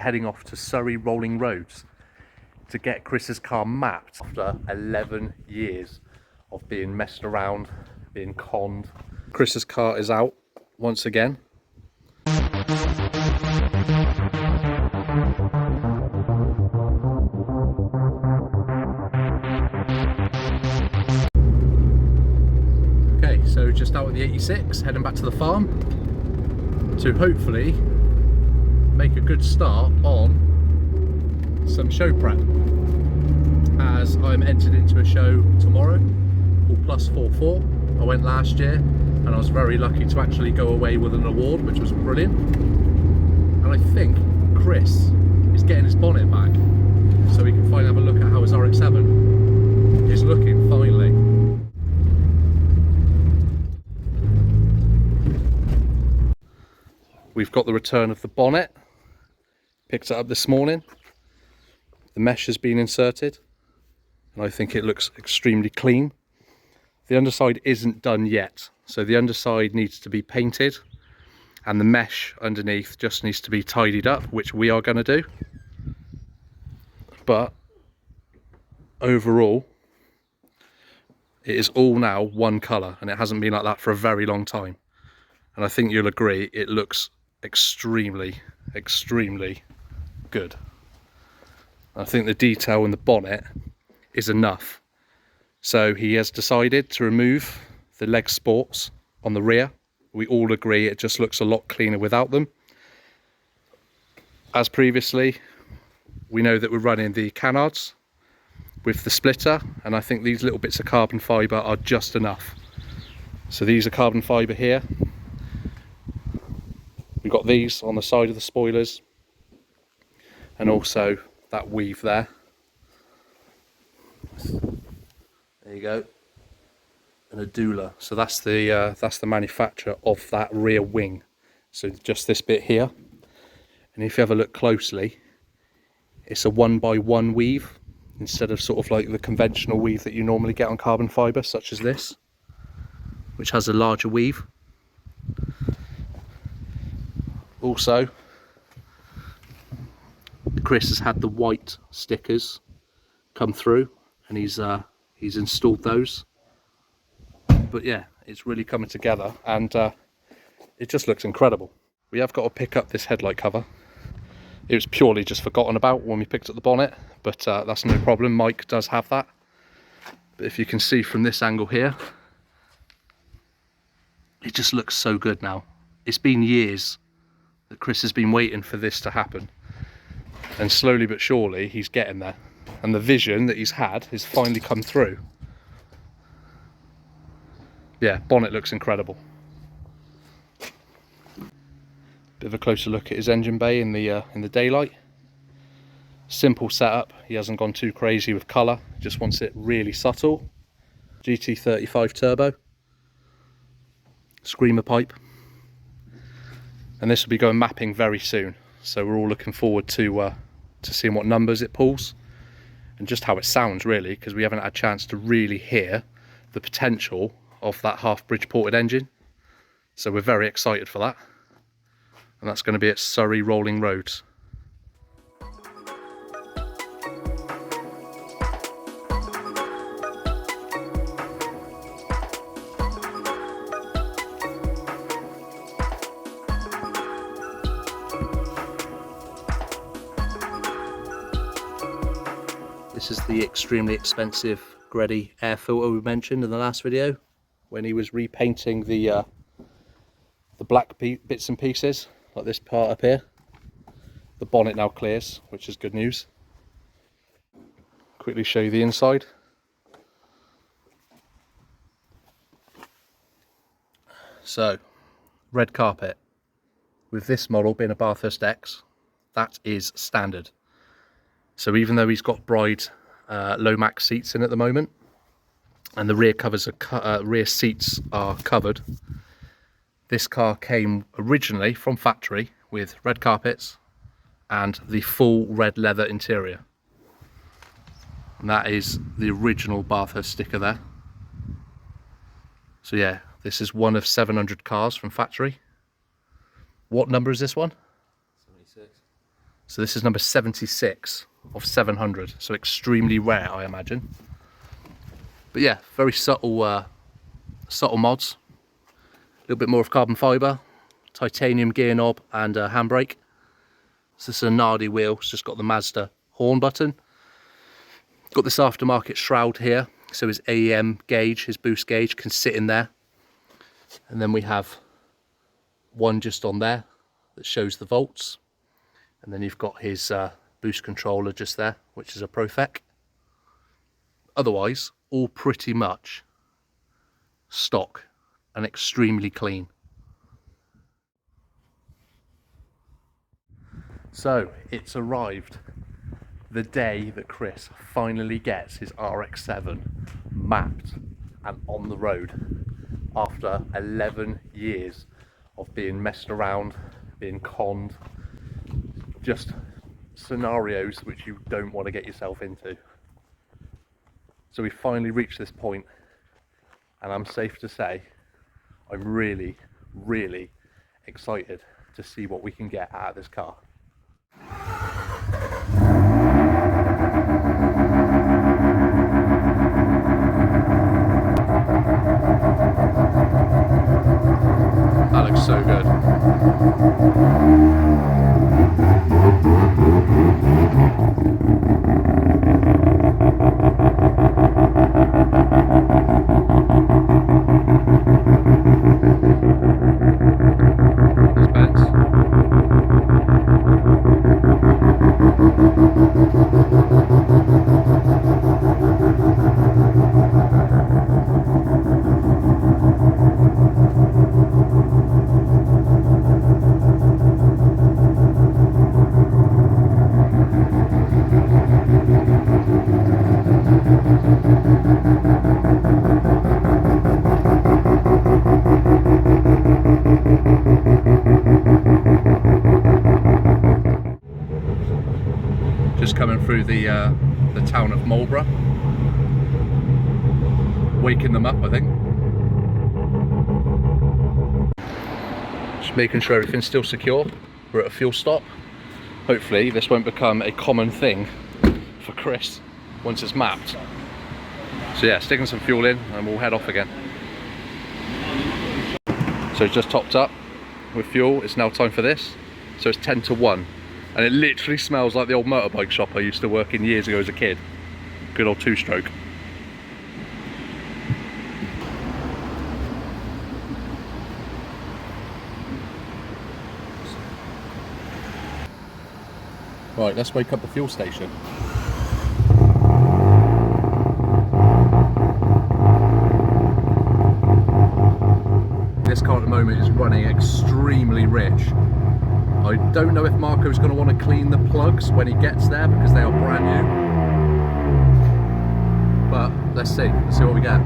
heading off to Surrey Rolling Roads to get Chris's car mapped after 11 years of being messed around, being conned. Chris's car is out once again. Okay, so just out of the 86, heading back to the farm to hopefully make a good start on some show prep, as I'm entered into a show tomorrow called Plus 44. I went last year and I was very lucky to actually go away with an award, which was brilliant. And I think Chris is getting his bonnet back so we can finally have a look at how his Rx7 is looking finally. We've got the return of the bonnet. Picked it up this morning. The mesh has been inserted and I think it looks extremely clean. The underside isn't done yet, so the underside needs to be painted and the mesh underneath just needs to be tidied up, which we are going to do. But overall, it is all now one colour, and it hasn't been like that for a very long time. And I think you'll agree, it looks extremely, extremely good. I think the detail in the bonnet is enough. So he has decided to remove the leg sports on the rear. We all agree it just looks a lot cleaner without them. As previously, we know that we're running the canards with the splitter, and I think these little bits of carbon fibre are just enough. So these are carbon fibre here. We've got these on the side of the spoilers, and also that weave there. There you go, and a doula. So that's the manufacturer of that rear wing. So just this bit here, and if you have a look closely, it's a 1x1 weave instead of sort of like the conventional weave that you normally get on carbon fibre, such as this, which has a larger weave. Also, Chris has had the white stickers come through, and he's installed those. But yeah, it's really coming together, and it just looks incredible. We have got to pick up this headlight cover. It was purely just forgotten about when we picked up the bonnet, but that's no problem. Mike does have that. But if you can see from this angle here, it just looks so good now. It's been years that Chris has been waiting for this to happen, and slowly but surely he's getting there, and the vision that he's had has finally come through. Yeah, bonnet looks incredible. Bit of a closer look at his engine bay in the daylight. Simple setup, he hasn't gone too crazy with colour, just wants it really subtle. GT35 turbo, screamer pipe. And this will be going mapping very soon, so we're all looking forward to seeing what numbers it pulls and just how it sounds, really, because we haven't had a chance to really hear the potential of that half bridge ported engine. So we're very excited for that, and that's going to be at Surrey Rolling Roads. This is the extremely expensive Greddy air filter we mentioned in the last video, when he was repainting the black bits and pieces, like this part up here. The bonnet now clears, which is good news. Quickly show you the inside. So, red carpet. With this model being a Bathurst X, that is standard. So even though he's got Bride low max seats in at the moment, and the rear covers are rear seats are covered, this car came originally from factory with red carpets and the full red leather interior. And that is the original Bathurst sticker there. So yeah, this is one of 700 cars from factory. What number is this one? 76. So this is number 76 of 700, so extremely rare, I imagine. But yeah, very subtle, subtle mods. A little bit more of carbon fibre, titanium gear knob and handbrake. So this is a Nardi wheel, it's just got the Mazda horn button. Got this aftermarket shroud here, so his AEM gauge, his boost gauge, can sit in there. And then we have one just on there that shows the volts. And then you've got his boost controller just there, which is a Profec. Otherwise, all pretty much stock and extremely clean. So it's arrived, the day that Chris finally gets his Rx7 mapped and on the road after 11 years of being messed around, being conned, just scenarios which you don't want to get yourself into. So we finally reached this point, and I'm safe to say I'm really, really excited to see what we can get out of this car. That looks so good. Just coming through the town of Marlborough, waking them up, I think. Just making sure everything's still secure. We're at a fuel stop. Hopefully this won't become a common thing for Chris once it's mapped. So yeah, sticking some fuel in and we'll head off again. So it's just topped up with fuel. It's now time for this. So it's 10 to 1. And it literally smells like the old motorbike shop I used to work in years ago as a kid. Good old two-stroke. Right, let's wake up the fuel station. This car at the moment is running extremely rich. I don't know if Marco's going to want to clean the plugs when he gets there because they are brand new. But let's see what we get.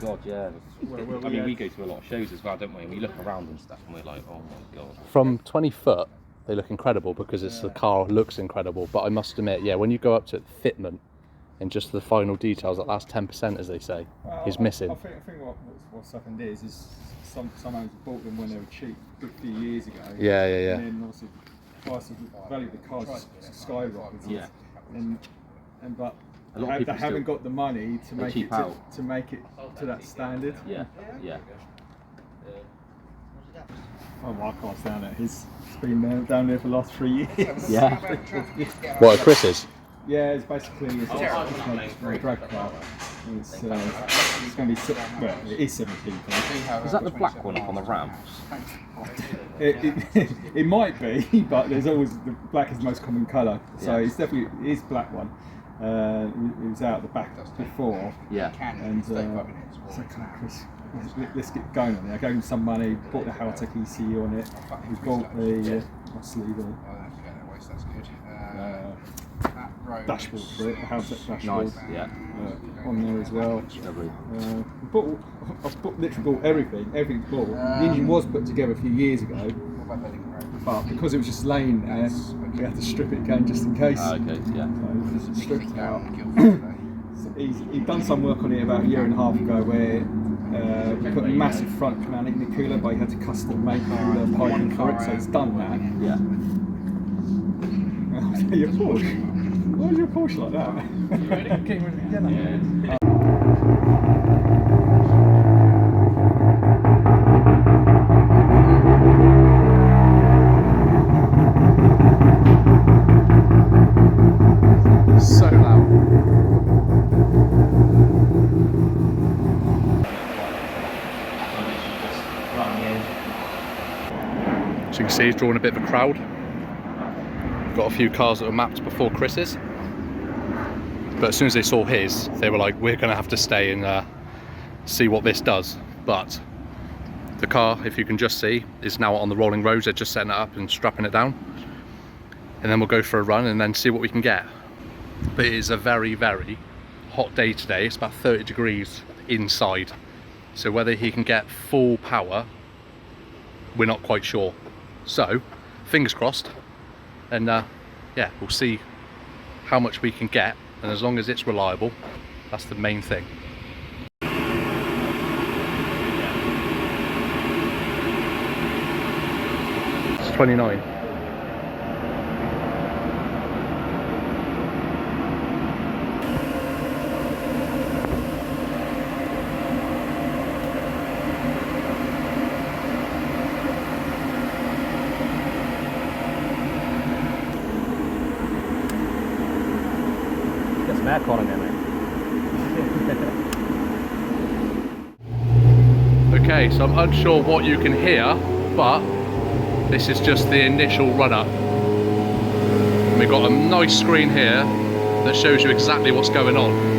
God, yeah. I mean, we go to a lot of shows as well, don't we? And we look around and stuff and we're like, oh my God. From 20 foot, they look incredible because the car looks incredible. But I must admit, yeah, when you go up to fitment and just the final details, that last 10%, as they say, is missing. I think what's happened is some owners bought them when they were cheap a good few years ago. Yeah. And then obviously the price of the value of the cars skyrocketed. Yeah. But A lot of people they haven't got the money to make cheap it out. to make it to that standard. Yeah, yeah. Oh, my car's down there. It's been down there for the last 3 years. Yeah. What, at Chris's? Yeah, it's basically my drag car. It's going to be well, it is 7 people. Is that the black one up on the ramps? It might be, but there's always the black is the most common colour, so Yeah. it's definitely it is black one. It was out the back before. Yeah. And so come on, Chris, let's get going on it. I gave him some money, bought the Haltech ECU on it. We bought the sleeve dashboard for it, the Haltech dashboard. Nice, yeah. On there as well. Lovely. I've literally bought everything's bought. The engine was put together a few years ago, but because it was just laying there, we had to strip it again just in case. Okay, yeah. So just stripped it out. He'd done some work on it about a year and a half ago where we put a massive front mount in the cooler, but he had to custom make all the piping for it, so he's done that. Yeah. Your Porsche? Why is your Porsche like that? You ready? Yeah. So loud. So you can see he's drawing a bit of a crowd. Got a few cars that were mapped before Chris's, but as soon as they saw his, they were like, we're going to have to stay and see what this does. But the car, if you can just see, is now on the rolling roads. They're just setting it up and strapping it down, and then we'll go for a run and then see what we can get. But it is a very, very hot day today. It's about 30 degrees inside, so whether he can get full power, we're not quite sure. So fingers crossed, and yeah, we'll see how much we can get, and as long as it's reliable, that's the main thing. It's 29. Get some aircon in there, mate. Okay, so I'm unsure what you can hear, but this is just the initial run up. And we've got a nice screen here that shows you exactly what's going on.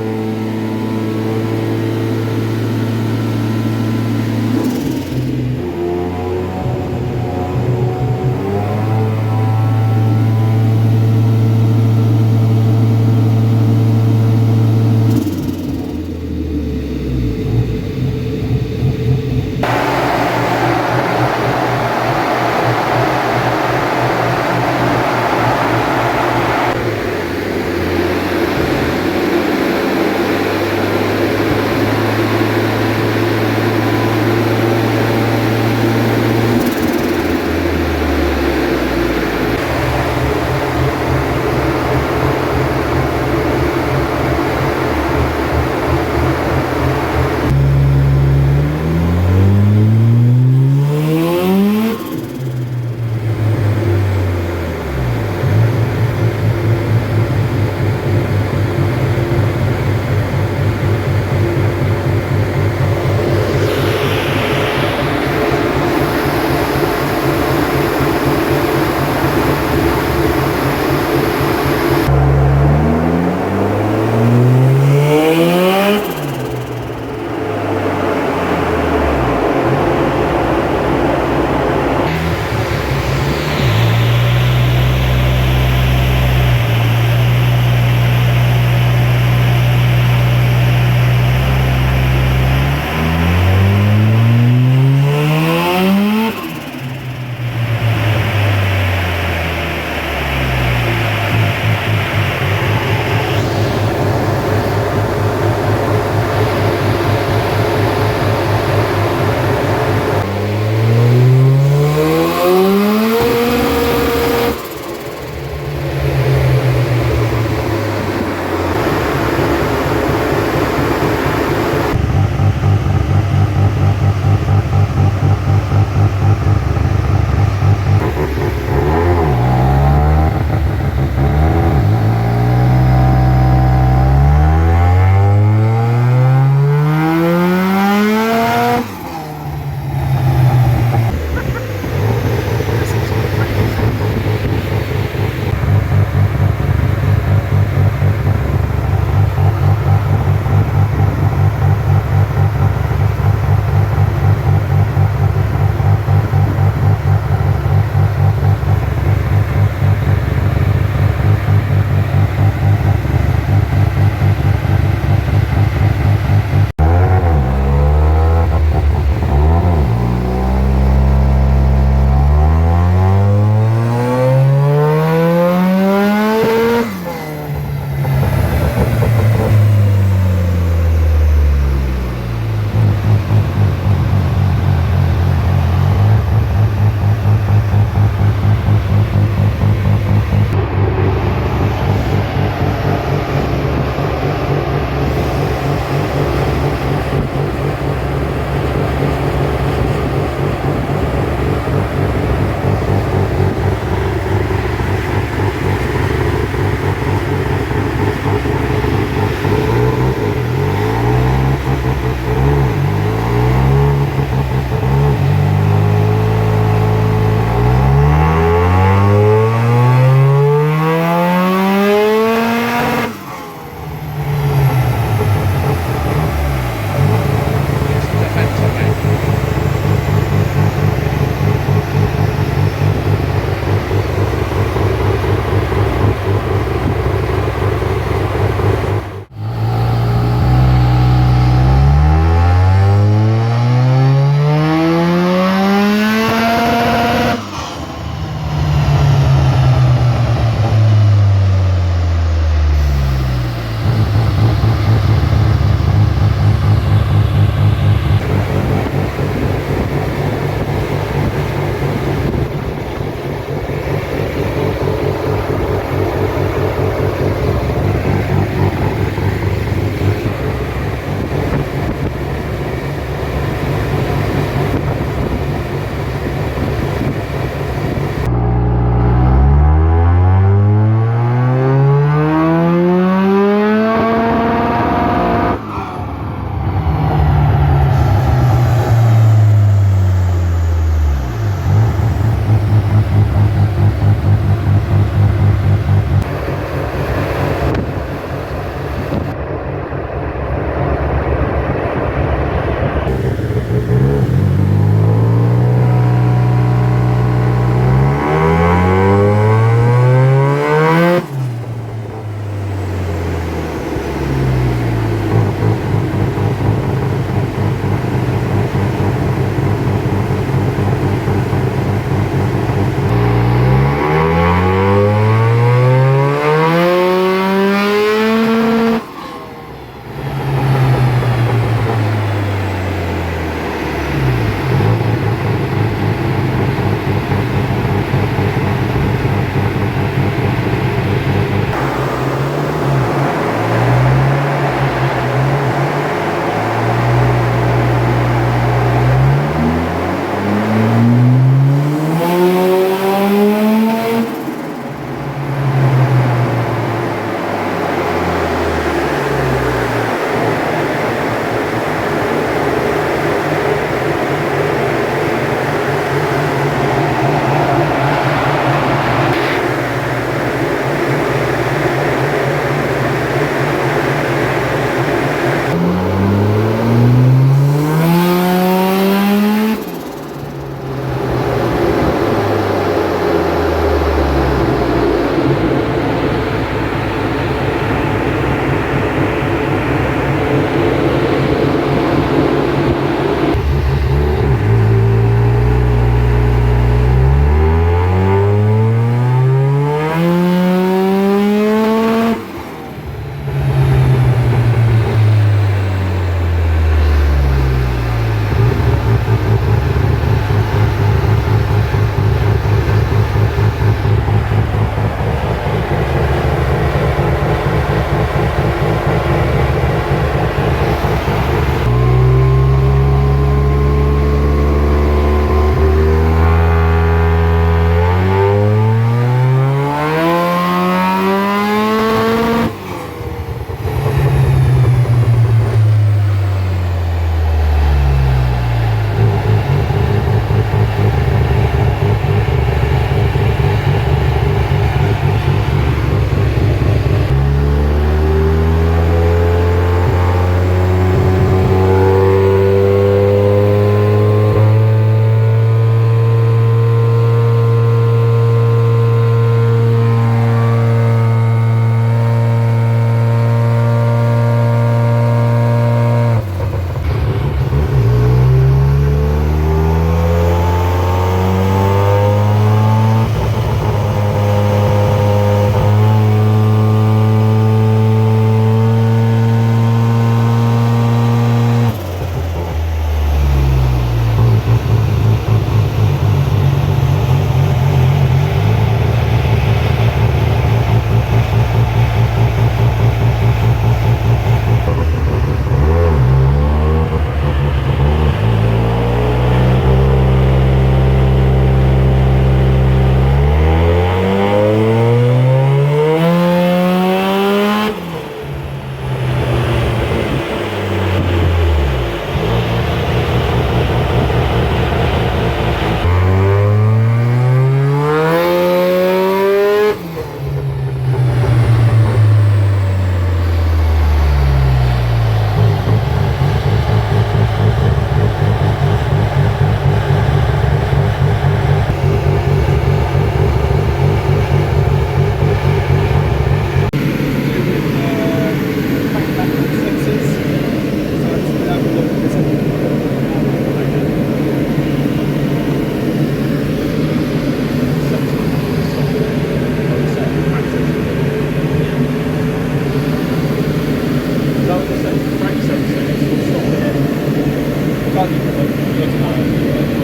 budget for them.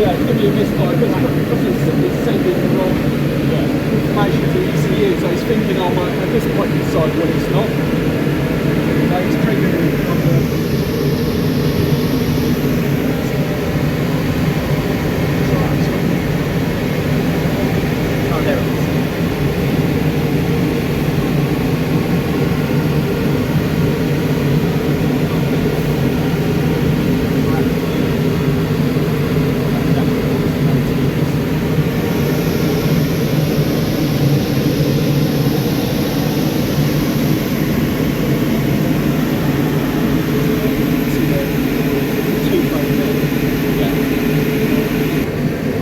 Yeah, it's going to be a misfire because it's sending the wrong information to ECU, so it's thinking, oh, at this point inside when it's not. So it's triggering on the... Oh, there it is.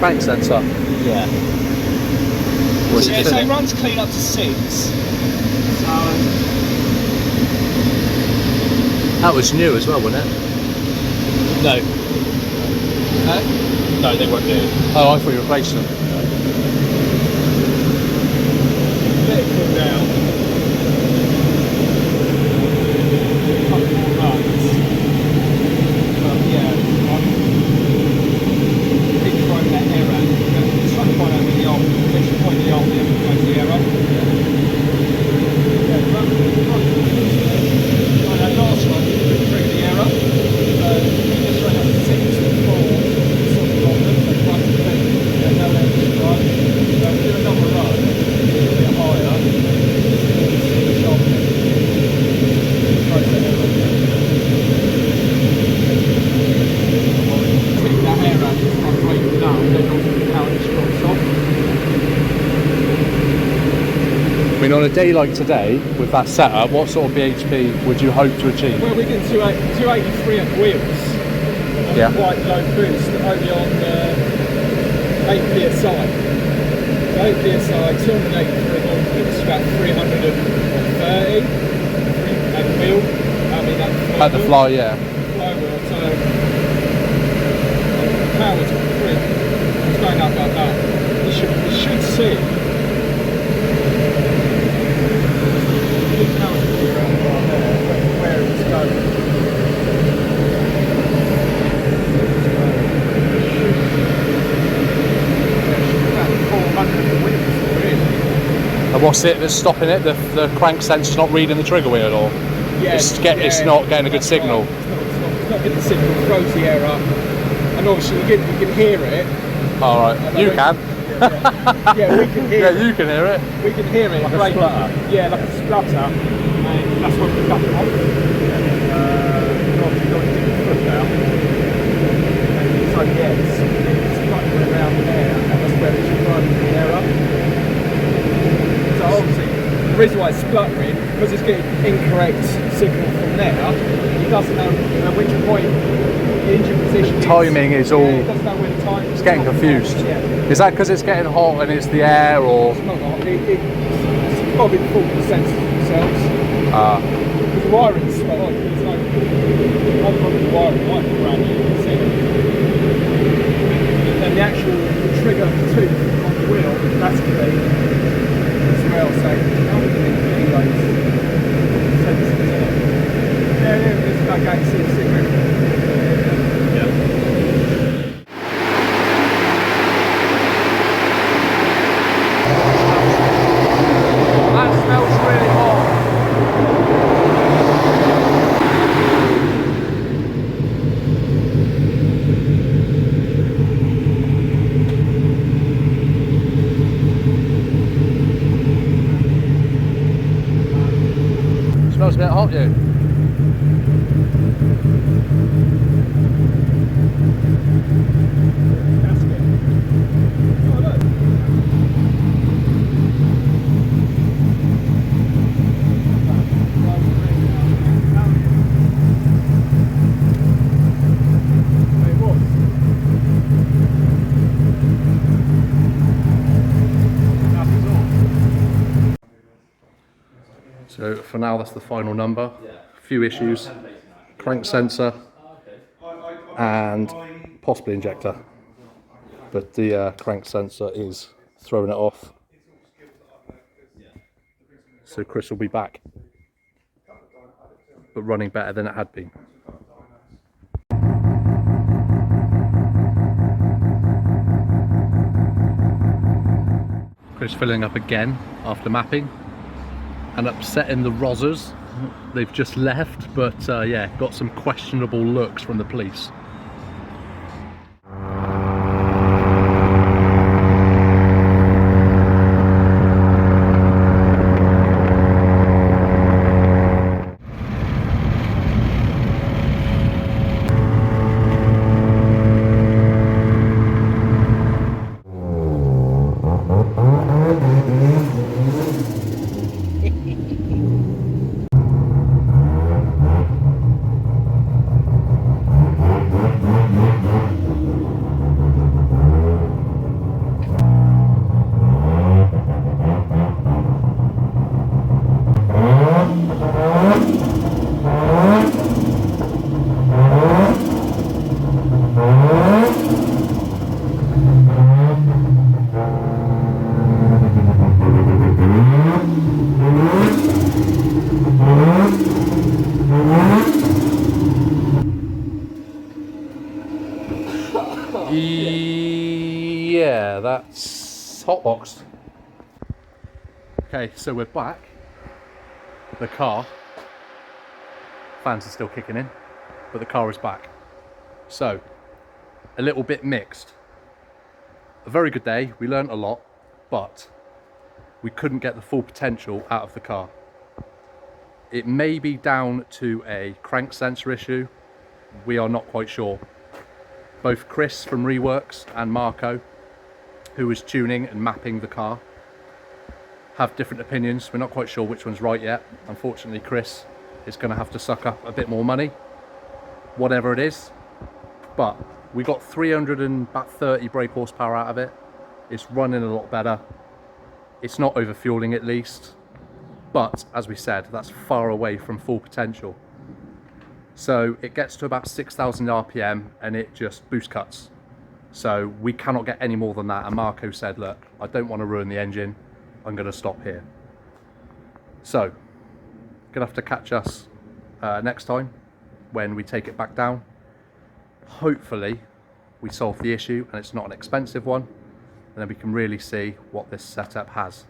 Crank sensor. Yeah. Was Yeah, it so it runs clean up to 6. So that was new as well, wasn't it? No. No, they weren't new. Oh, I thought you replaced them. let it cool down. A couple more runs. Yeah, I keep throwing that error. Just trying to find out where the old, which point the old goes the error. That last one didn't trigger the error. So we just ran up 6 before sort of problem. So one to take no extra run. So do another run, a bit higher. Take that error and break it down, then obviously how it drops off. I mean, on a day like today, with that setup, what sort of BHP would you hope to achieve? Well, we get 283 at wheels, and Yeah. quite low boost, only on 8 PSI. So 8 PSI, 283 on wheels, about 330 at wheel. I mean, At the fly, yeah. flywheel, so the power's pretty, it's going up like that. You should see. The power's pretty around right there, where it's going. And what's it that's stopping it? The crank sensor's not reading the trigger wheel, or it's not getting a good signal. Right. It's not getting the signal, throws the error, and obviously you can hear it. All right, you can. Yeah, we can hear Yeah, it. you can hear it. We can hear it. Like a break. splutter? Yeah, like a splutter. And that's when we cut it off. Obviously got a different foot now. And so yeah, it's spluttering around there, and that's where it's running the error. So obviously, the reason why it's spluttering, because it's getting incorrect signal from there, it doesn't know at which point the engine position is. Timing is all. Yeah, it doesn't know where the time is. It's getting confused. Yeah. Is that because it's getting hot and it's the air, or? It's not hot. It's probably the fault of the sensors themselves. The wiring's spot on. There's no problem with the wiring. Might be brand new, you can see. And the actual trigger tooth on the wheel, that's clean as well. So, how many kilos sensors in it? Yeah, there's no going to see a cigarette. Yeah. That smells really hot. Smells a bit hot, you. Gasket. Oh, look. So for now, that's the final number. A few issues: crank sensor and possibly injector. But the crank sensor is throwing it off. So Chris will be back, but running better than it had been. Chris filling up again after mapping and upsetting the Rozzers. They've just left, but yeah, got some questionable looks from the police. Yeah, that's hotboxed. Okay, so we're back. The car, fans are still kicking in, but the car is back. So, a little bit mixed. A very good day, we learnt a lot, but we couldn't get the full potential out of the car. It may be down to a crank sensor issue, we are not quite sure. Both Chris from Reworks and Marco, who was tuning and mapping the car, have different opinions. We're not quite sure which one's right yet. Unfortunately, Chris is going to have to suck up a bit more money, whatever it is. But we got 330 brake horsepower out of it. It's running a lot better. It's not overfueling at least. But as we said, that's far away from full potential. So it gets to about 6,000 RPM and it just boost cuts. So we cannot get any more than that. And Marco said, look, I don't want to ruin the engine. I'm going to stop here. So, gonna have to catch us next time when we take it back down. Hopefully we solve the issue and it's not an expensive one, and then we can really see what this setup has.